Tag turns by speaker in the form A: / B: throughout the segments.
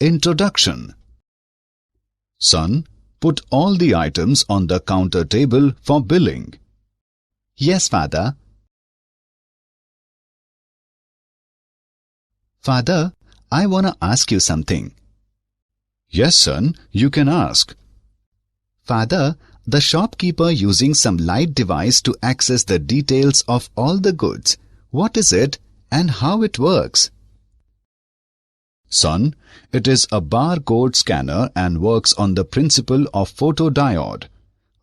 A: Introduction. Son, put all the items on the counter table for billing.
B: Yes, Father. Father, I want to ask you something.
A: Yes, son, you can ask.
B: Father, the shopkeeper using some light device to access the details of all the goods. What is it and how it works?
A: Son, it is a barcode scanner and works on the principle of photodiode.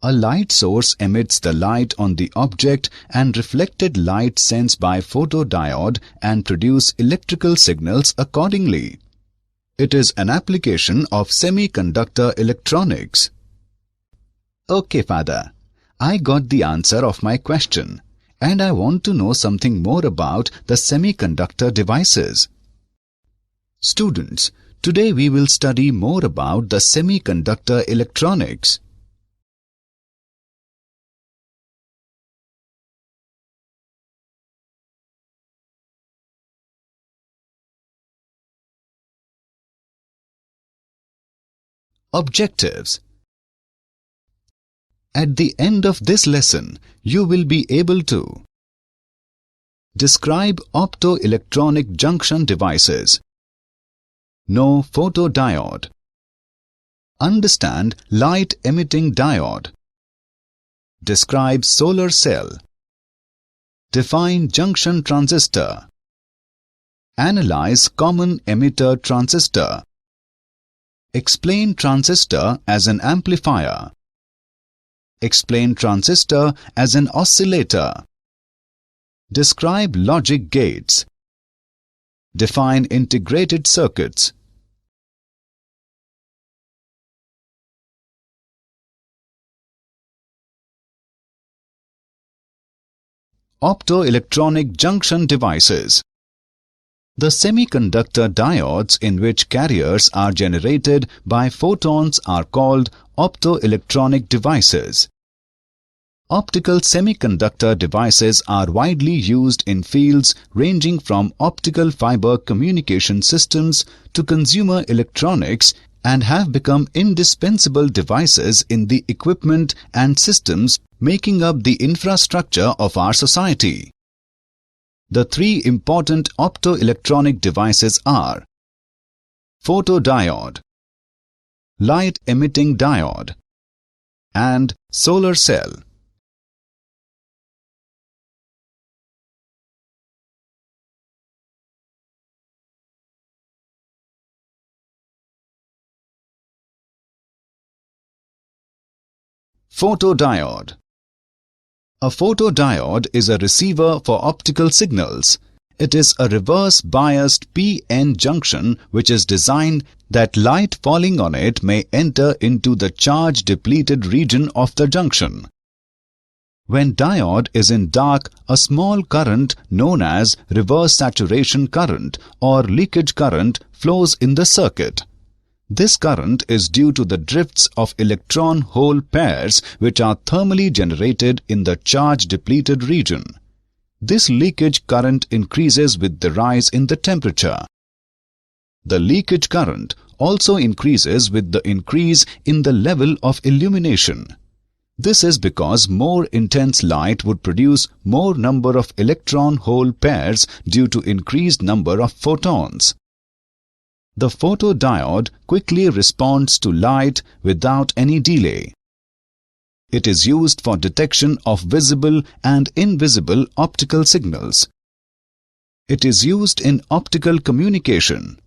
A: A light source emits the light on the object and reflected light sends by photodiode and produce electrical signals accordingly. It is an application of semiconductor electronics.
B: Okay, Father. I got the answer of my question and I want to know something more about the semiconductor devices.
A: Students, today we will study more about the semiconductor electronics. Objectives. At the end of this lesson, you will be able to describe optoelectronic junction devices, know photodiode, understand light-emitting diode, describe solar cell, define junction transistor, analyze common emitter transistor, explain transistor as an amplifier, explain transistor as an oscillator, describe logic gates, define integrated circuits. Optoelectronic junction devices. The semiconductor diodes in which carriers are generated by photons are called optoelectronic devices. Optical semiconductor devices are widely used in fields ranging from optical fiber communication systems to consumer electronics and have become indispensable devices in the equipment and systems making up the infrastructure of our society. The three important optoelectronic devices are photodiode, light-emitting diode, and solar cell. Photodiode. A photodiode is a receiver for optical signals. It is a reverse-biased p-n junction which is designed that light falling on it may enter into the charge-depleted region of the junction. When diode is in dark, a small current known as reverse saturation current or leakage current flows in the circuit. This current is due to the drifts of electron-hole pairs which are thermally generated in the charge-depleted region. This leakage current increases with the rise in the temperature. The leakage current also increases with the increase in the level of illumination. This is because more intense light would produce more number of electron-hole pairs due to increased number of photons. The photodiode quickly responds to light without any delay. It is used for detection of visible and invisible optical signals. It is used in optical communication,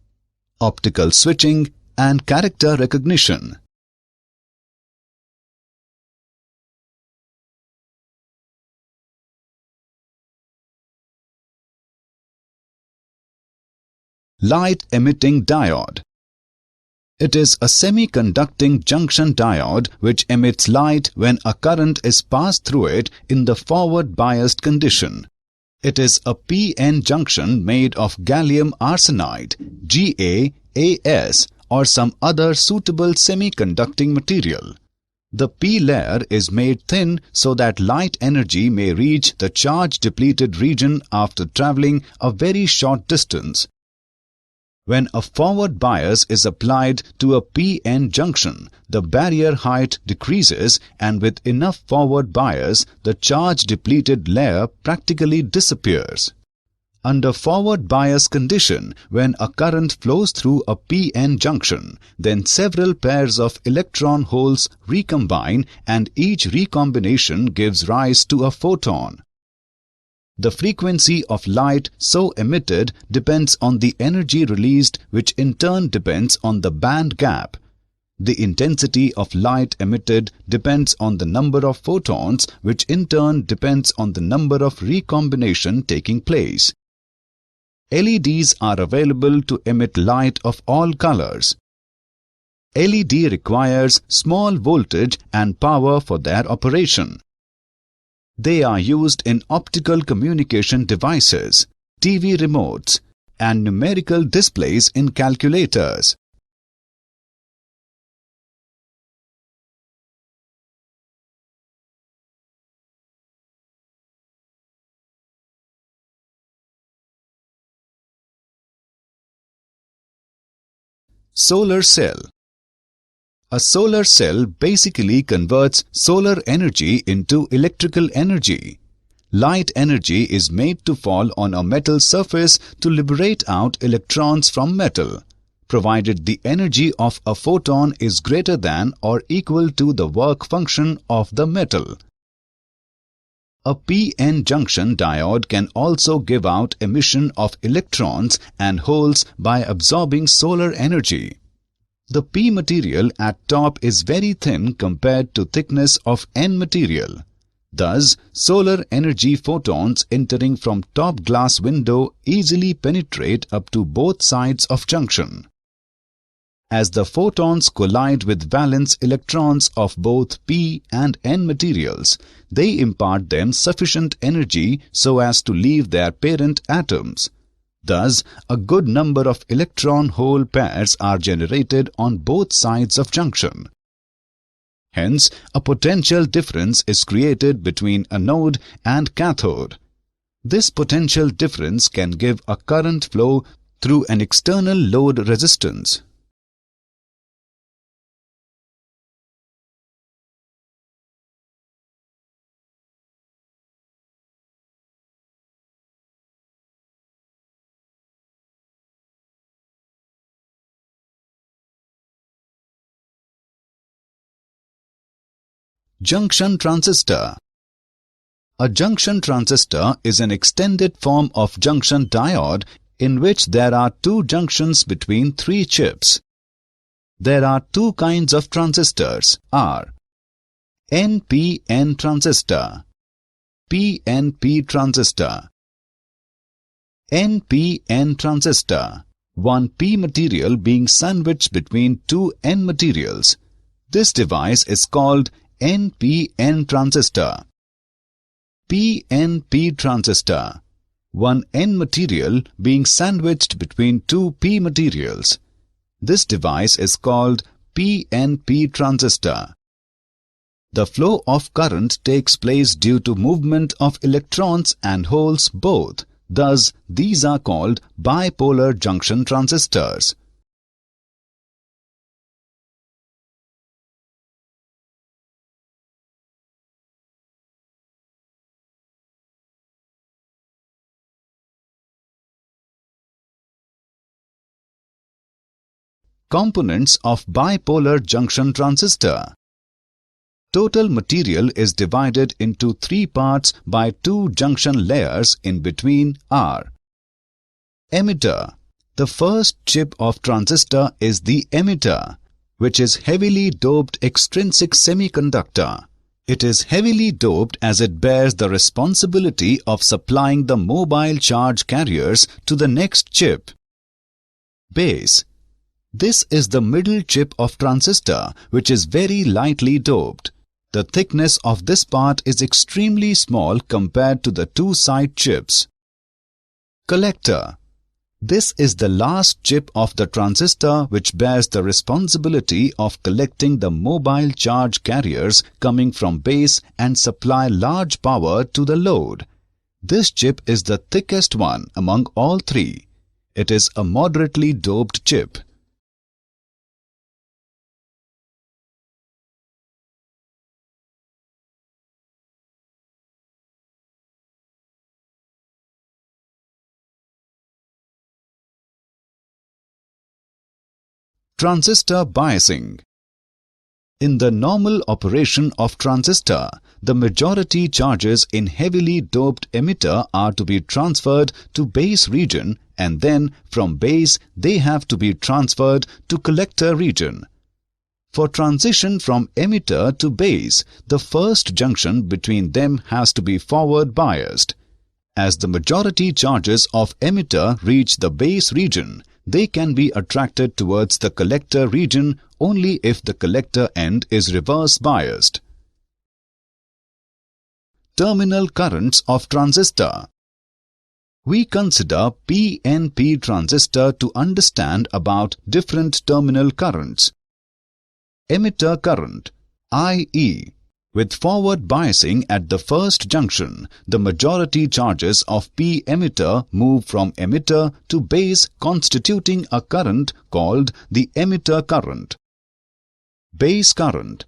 A: optical switching, and character recognition. Light-emitting diode. It is a semiconducting junction diode which emits light when a current is passed through it in the forward-biased condition. It is a p-n junction made of gallium arsenide, GaAs, or some other suitable semiconducting material. The p layer is made thin so that light energy may reach the charge-depleted region after traveling a very short distance. When a forward bias is applied to a p-n junction, the barrier height decreases, and with enough forward bias, the charge-depleted layer practically disappears. Under forward bias condition, when a current flows through a p-n junction, then several pairs of electron holes recombine, and each recombination gives rise to a photon. The frequency of light so emitted depends on the energy released, which in turn depends on the band gap. The intensity of light emitted depends on the number of photons, which in turn depends on the number of recombination taking place. LEDs are available to emit light of all colors. LED requires small voltage and power for their operation. They are used in optical communication devices, TV remotes, and numerical displays in calculators. Solar cell. A solar cell basically converts solar energy into electrical energy. Light energy is made to fall on a metal surface to liberate out electrons from metal, provided the energy of a photon is greater than or equal to the work function of the metal. A p-n junction diode can also give out emission of electrons and holes by absorbing solar energy. The P material at top is very thin compared to thickness of N material. Thus, solar energy photons entering from top glass window easily penetrate up to both sides of junction. As the photons collide with valence electrons of both P and N materials, they impart them sufficient energy so as to leave their parent atoms. Thus, a good number of electron-hole pairs are generated on both sides of junction. Hence, a potential difference is created between anode and cathode. This potential difference can give a current flow through an external load resistance. Junction transistor. A junction transistor is an extended form of junction diode in which there are two junctions between three chips. There are two kinds of transistors are NPN transistor, PNP transistor. NPN transistor, one P material being sandwiched between two N materials. This device is called NPN transistor. PNP transistor, one N material being sandwiched between two P materials. This device is called PNP transistor. The flow of current takes place due to movement of electrons and holes both. Thus, these are called bipolar junction transistors. Components of bipolar junction transistor. Total material is divided into three parts by two junction layers in between are emitter. The first chip of transistor is the emitter, which is heavily doped extrinsic semiconductor. It is heavily doped as it bears the responsibility of supplying the mobile charge carriers to the next chip. Base. This is the middle chip of transistor, which is very lightly doped. The thickness of this part is extremely small compared to the two side chips. Collector. This is the last chip of the transistor which bears the responsibility of collecting the mobile charge carriers coming from base and supply large power to the load. This chip is the thickest one among all three. It is a moderately doped chip. Transistor biasing. In the normal operation of transistor, the majority charges in heavily doped emitter are to be transferred to base region, and then from base they have to be transferred to collector region. For transition from emitter to base, the first junction between them has to be forward biased. As the majority charges of emitter reach the base region, they can be attracted towards the collector region only if the collector end is reverse biased. Terminal currents of transistor. We consider PNP transistor to understand about different terminal currents. Emitter current, IE. With forward biasing at the first junction, the majority charges of P emitter move from emitter to base, constituting a current called the emitter current. Base current,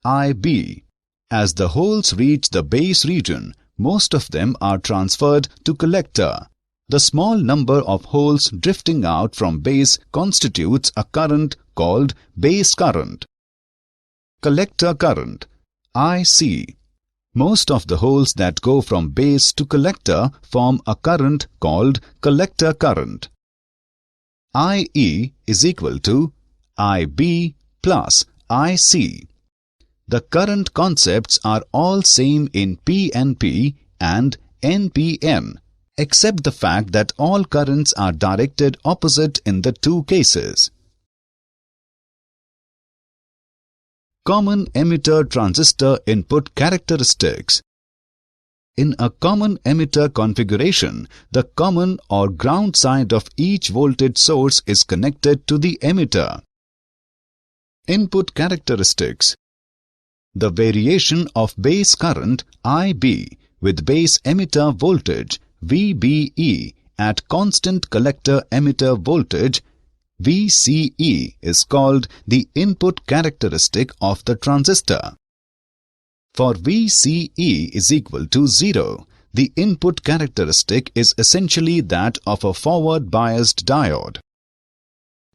A: IB. As the holes reach the base region, most of them are transferred to collector. The small number of holes drifting out from base constitutes a current called base current. Collector current, IC. Most of the holes that go from base to collector form a current called collector current. IE is equal to IB plus IC. The current concepts are all same in PNP and NPN, except the fact that all currents are directed opposite in the two cases. Common emitter transistor input characteristics. In a common emitter configuration, the common or ground side of each voltage source is connected to the emitter. Input characteristics. The variation of base current IB with base emitter voltage VBE at constant collector emitter voltage VCE is called the input characteristic of the transistor. For VCE is equal to 0, the input characteristic is essentially that of a forward biased diode.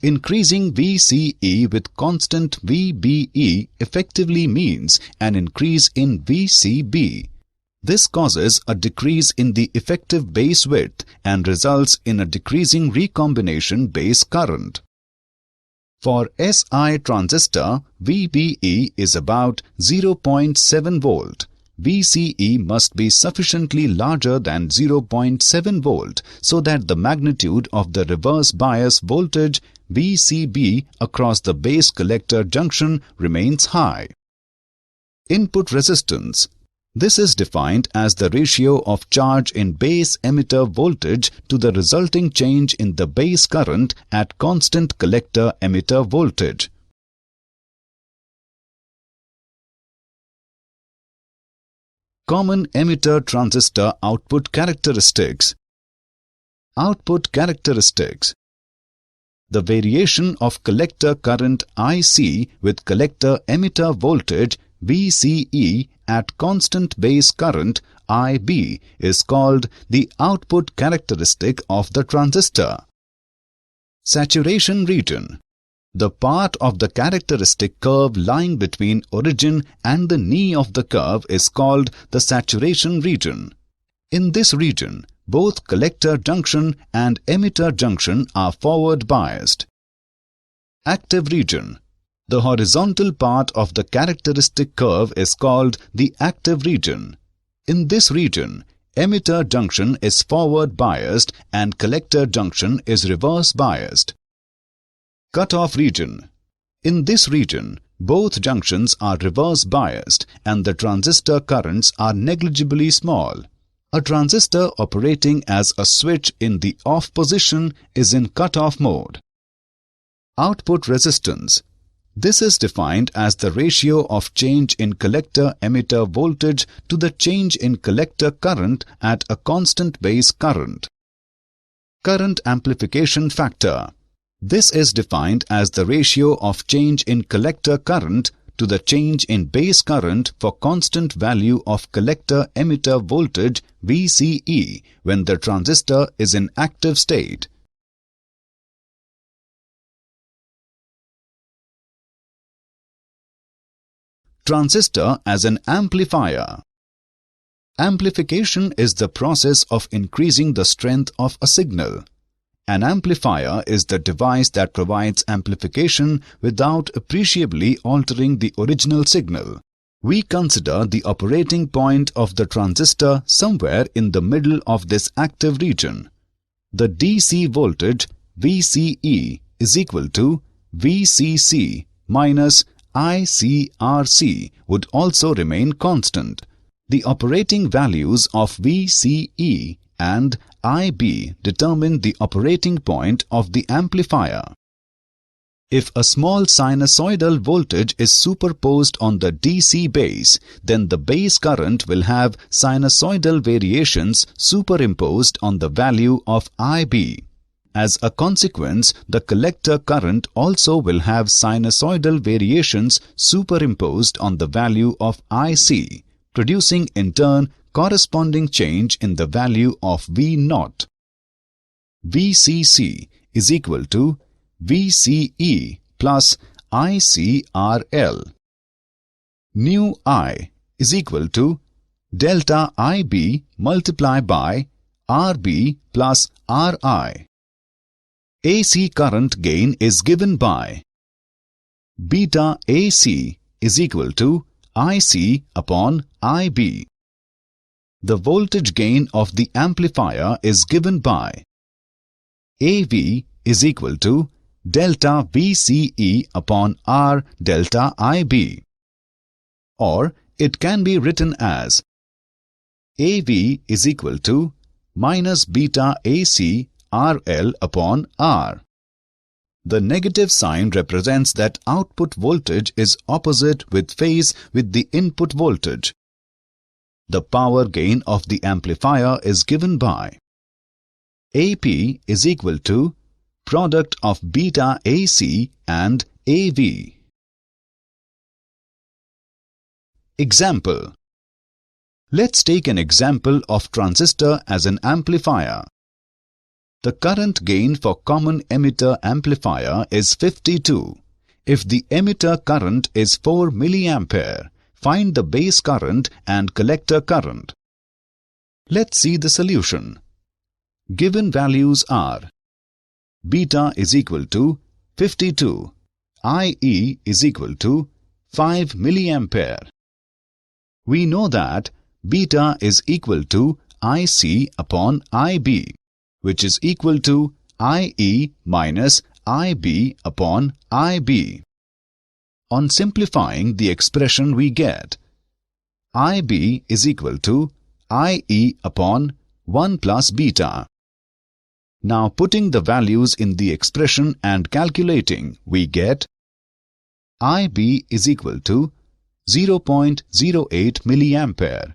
A: Increasing VCE with constant VBE effectively means an increase in VCB. This causes a decrease in the effective base width and results in a decreasing recombination base current. For SI transistor, VBE is about 0.7 volt. VCE must be sufficiently larger than 0.7 volt so that the magnitude of the reverse bias voltage VCB across the base collector junction remains high. Input resistance. This is defined as the ratio of charge in base emitter voltage to the resulting change in the base current at constant collector emitter voltage. Common emitter transistor output characteristics. Output characteristics. The variation of collector current IC with collector emitter voltage VCE at constant base current IB is called the output characteristic of the transistor. Saturation region. The part of the characteristic curve lying between origin and the knee of the curve is called the saturation region. In this region, both collector junction and emitter junction are forward biased. Active region. The horizontal part of the characteristic curve is called the active region. In this region, emitter junction is forward biased and collector junction is reverse biased. Cutoff region. In this region, both junctions are reverse biased and the transistor currents are negligibly small. A transistor operating as a switch in the off position is in cutoff mode. Output resistance. This is defined as the ratio of change in collector emitter voltage to the change in collector current at a constant base current. Current amplification factor. This is defined as the ratio of change in collector current to the change in base current for constant value of collector emitter voltage VCE when the transistor is in active state. Transistor as an amplifier. Amplification is the process of increasing the strength of a signal. An amplifier is the device that provides amplification without appreciably altering the original signal. We consider the operating point of the transistor somewhere in the middle of this active region. The DC voltage VCE is equal to VCC minus ICRC would also remain constant. The operating values of VCE and IB determine the operating point of the amplifier. If a small sinusoidal voltage is superposed on the DC base, then the base current will have sinusoidal variations superimposed on the value of IB. As a consequence, the collector current also will have sinusoidal variations superimposed on the value of IC, producing in turn corresponding change in the value of V0. VCC is equal to VCE plus ICRL. Nu I is equal to delta IB multiplied by RB plus RI. AC current gain is given by beta AC is equal to IC upon IB. The voltage gain of the amplifier is given by AV is equal to delta VCE upon R delta IB. Or it can be written as AV is equal to minus beta AC RL upon R. The negative sign represents that output voltage is opposite with phase with the input voltage. The power gain of the amplifier is given by AP is equal to product of beta AC and AV. Example. Let's take an example of transistor as an amplifier. The current gain for common emitter amplifier is 52. If the emitter current is 4 mA, find the base current and collector current. Let's see the solution. Given values are beta is equal to 52, IE is equal to 5 mA. We know that beta is equal to IC upon IB, which is equal to IE minus IB upon IB. On simplifying the expression we get IB is equal to IE upon 1 plus beta. Now putting the values in the expression and calculating, we get IB is equal to 0.08 mA.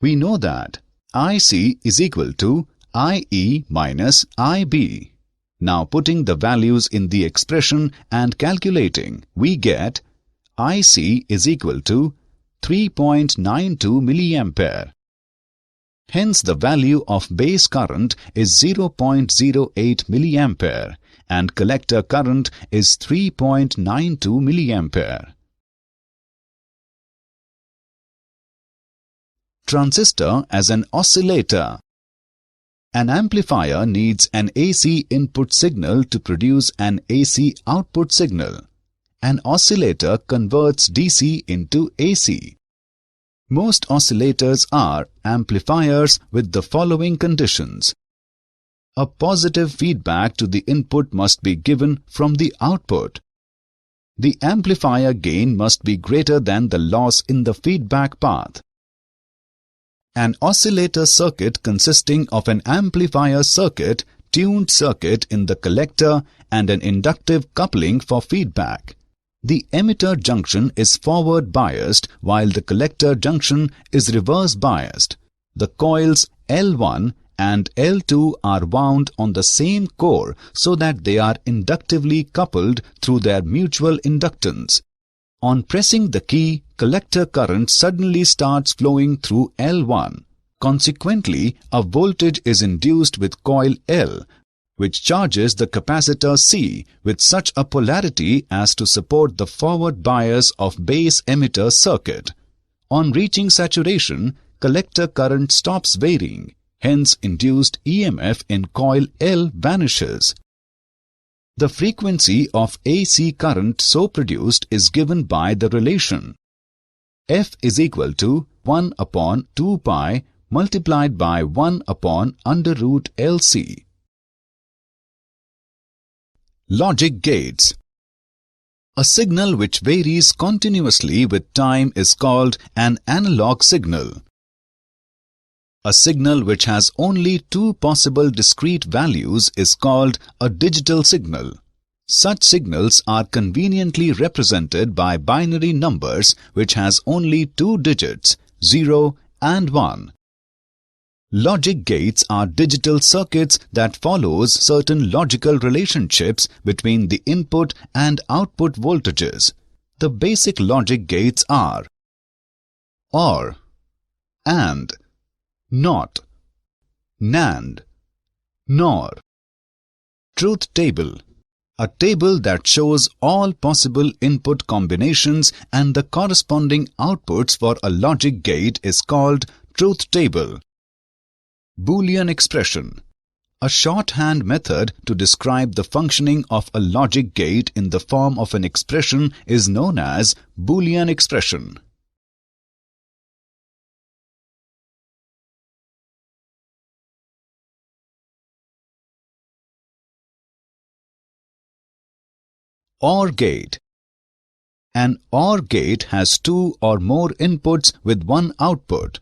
A: We know that IC is equal to IE minus IB. Now putting the values in the expression and calculating, we get IC is equal to 3.92 mA. Hence the value of base current is 0.08 mA and collector current is 3.92 mA. Transistor as an oscillator. An amplifier needs an AC input signal to produce an AC output signal. An oscillator converts DC into AC. Most oscillators are amplifiers with the following conditions. A positive feedback to the input must be given from the output. The amplifier gain must be greater than the loss in the feedback path. An oscillator circuit consisting of an amplifier circuit, tuned circuit in the collector, and an inductive coupling for feedback. The emitter junction is forward biased while the collector junction is reverse biased. The coils L1 and L2 are wound on the same core so that they are inductively coupled through their mutual inductance. On pressing the key, collector current suddenly starts flowing through L1. Consequently, a voltage is induced with coil L, which charges the capacitor C with such a polarity as to support the forward bias of base emitter circuit. On reaching saturation, collector current stops varying, hence induced EMF in coil L vanishes. The frequency of AC current so produced is given by the relation F is equal to 1 upon 2 pi multiplied by 1 upon under root LC. Logic gates. A signal which varies continuously with time is called an analog signal. A signal which has only two possible discrete values is called a digital signal. Such signals are conveniently represented by binary numbers which has only two digits, 0 and 1. Logic gates are digital circuits that follows certain logical relationships between the input and output voltages. The basic logic gates are OR, AND, NOT, NAND, NOR. Truth table. A table that shows all possible input combinations and the corresponding outputs for a logic gate is called truth table. Boolean expression. A shorthand method to describe the functioning of a logic gate in the form of an expression is known as Boolean expression. OR gate. An OR gate has two or more inputs with one output.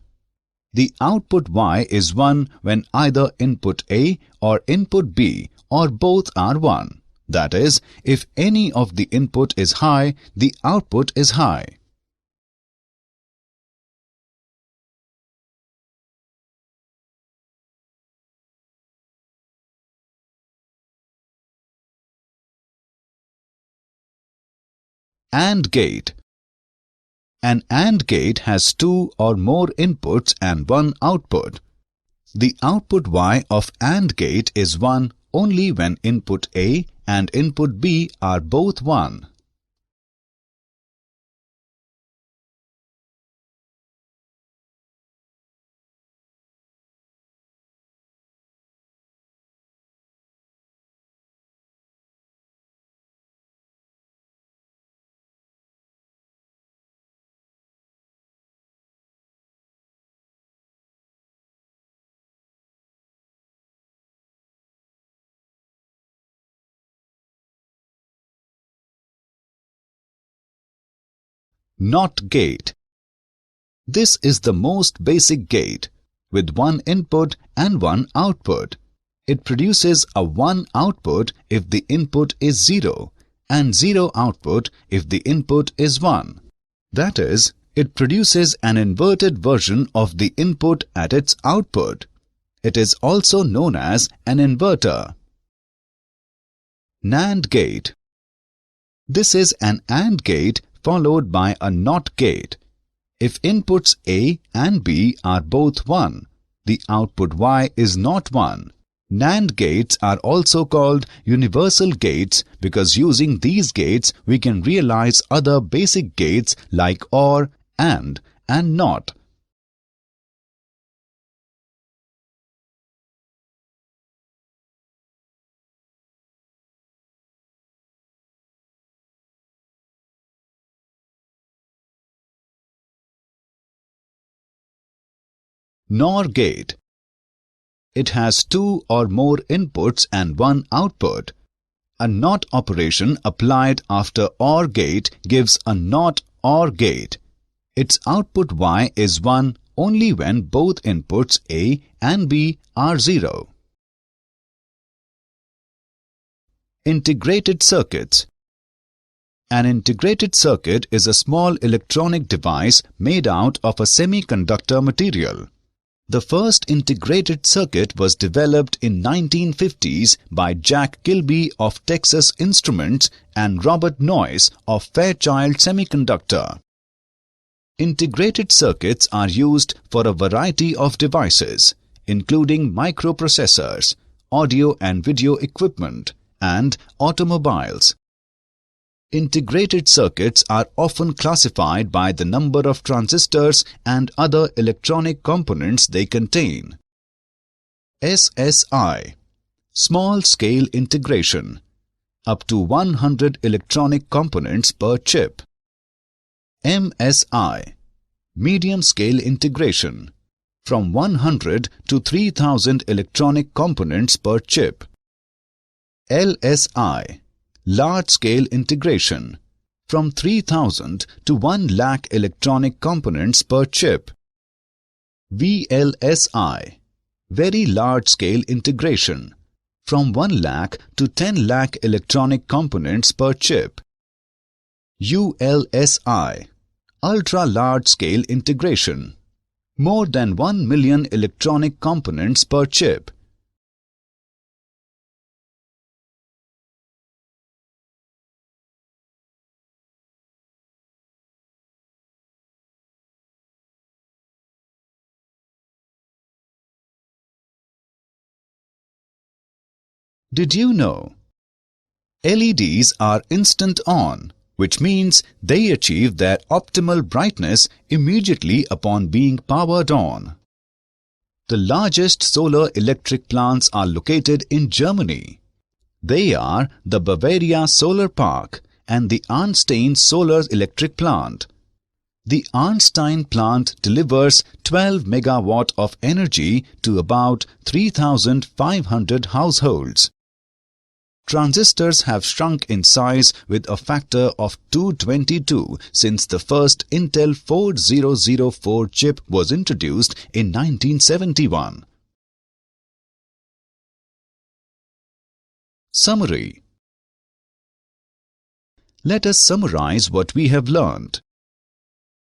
A: The output Y is 1 when either input A or input B or both are 1. That is, if any of the input is high, the output is high. AND gate. An AND gate has two or more inputs and one output. The output Y of AND gate is 1 only when input A and input B are both 1. NOT gate. This is the most basic gate, with one input and one output. It produces a 1 output if the input is 0 and 0 output if the input is 1. That is, it produces an inverted version of the input at its output. It is also known as an inverter. NAND gate. This is an AND gate followed by a NOT gate. If inputs A and B are both 1, the output Y is not 1. NAND gates are also called universal gates because using these gates we can realize other basic gates like OR, AND, and NOT. NOR gate. It has two or more inputs and one output. A NOT operation applied after OR gate gives a NOT OR gate. Its output Y is 1 only when both inputs A and B are 0. Integrated circuits. An integrated circuit is a small electronic device made out of a semiconductor material. The first integrated circuit was developed in 1950s by Jack Kilby of Texas Instruments and Robert Noyce of Fairchild Semiconductor. Integrated circuits are used for a variety of devices, including microprocessors, audio and video equipment, and automobiles. Integrated circuits are often classified by the number of transistors and other electronic components they contain. SSI, Small Scale Integration, up to 100 electronic components per chip. MSI, Medium Scale Integration, from 100 to 3000 electronic components per chip. LSI, Large-scale integration, from 3000 to 1 lakh electronic components per chip. VLSI, Very large-scale integration, from 1 lakh to 10 lakh electronic components per chip. ULSI, Ultra-large-scale integration, more than 1 million electronic components per chip. Did you know? LEDs are instant on, which means they achieve their optimal brightness immediately upon being powered on. The largest solar electric plants are located in Germany. They are the Bavaria Solar Park and the Arnstein Solar Electric Plant. The Arnstein plant delivers 12 megawatt of energy to about 3,500 households. Transistors have shrunk in size with a factor of 222 since the first Intel 4004 chip was introduced in 1971. Summary. Let us summarize what we have learned.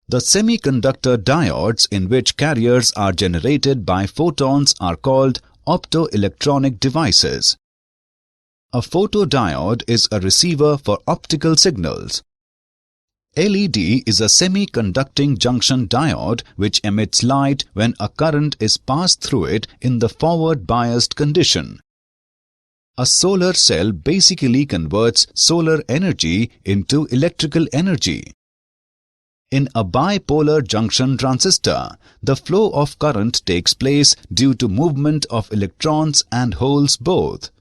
A: The semiconductor diodes in which carriers are generated by photons are called optoelectronic devices. A photodiode is a receiver for optical signals. LED is a semiconducting junction diode which emits light when a current is passed through it in the forward biased condition. A solar cell basically converts solar energy into electrical energy. In a bipolar junction transistor, the flow of current takes place due to movement of electrons and holes both.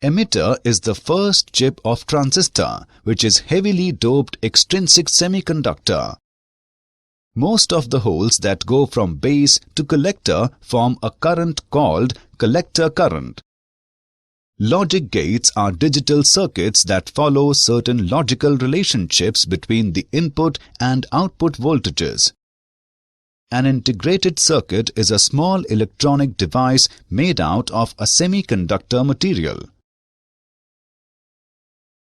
A: Emitter is the first chip of transistor, which is heavily doped extrinsic semiconductor. Most of the holes that go from base to collector form a current called collector current. Logic gates are digital circuits that follow certain logical relationships between the input and output voltages. An integrated circuit is a small electronic device made out of a semiconductor material.